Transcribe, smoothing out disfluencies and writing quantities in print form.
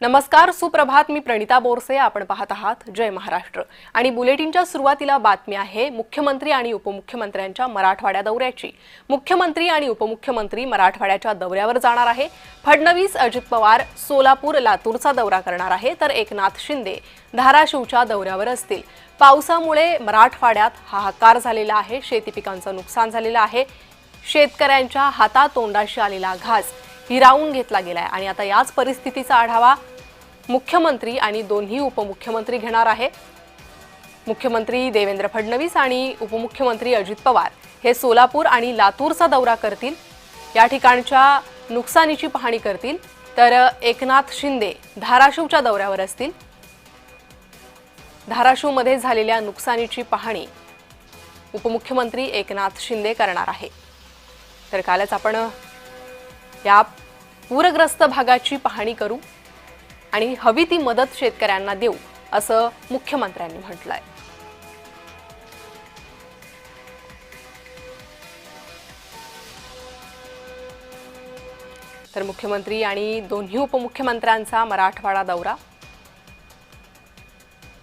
नमस्कार, सुप्रभात. मी प्रणिता बोरसे. आपण पाहत आहात जय महाराष्ट्र आणि बुलेटिनच्या सुरुवातीला बातमी आहे मुख्यमंत्री आणि उपमुख्यमंत्र्यांच्या मराठवाडा दौऱ्याची. मुख्यमंत्री आणि उपमुख्यमंत्री मराठवाड्याच्या दौऱ्यावर जाणार आहे. फडणवीस, अजित पवार सोलापूर, लातूरचा दौरा करणार आहे, तर एकनाथ शिंदे धाराशिवच्या दौऱ्यावर असतील. पावसामुळे मराठवाड्यात हाहाकार झालेला आहे. शेती पिकांचं नुकसान झालेलं आहे. शेतकऱ्यांच्या हातातोंडाशी आलेला घास हिरावून घेतला गेलाय आणि आता याच परिस्थितीचा आढावा मुख्यमंत्री आणि दोन्ही उपमुख्यमंत्री घेणार आहे. मुख्यमंत्री देवेंद्र फडणवीस आणि उपमुख्यमंत्री अजित पवार हे सोलापूर आणि लातूरचा दौरा करतील. या ठिकाणच्या नुकसानीची पाहणी करतील, तर एकनाथ शिंदे धाराशिवच्या दौऱ्यावर असतील. धाराशिवमध्ये झालेल्या नुकसानीची पाहणी उपमुख्यमंत्री एकनाथ शिंदे करणार आहे. तर कालच आपण या पूरग्रस्त भागाची पाहणी करू आणि हवी ती मदत शेतकऱ्यांना देऊ असं मुख्यमंत्र्यांनी म्हटलंय. तर मुख्यमंत्री आणि दोन्ही उपमुख्यमंत्र्यांचा मराठवाडा दौरा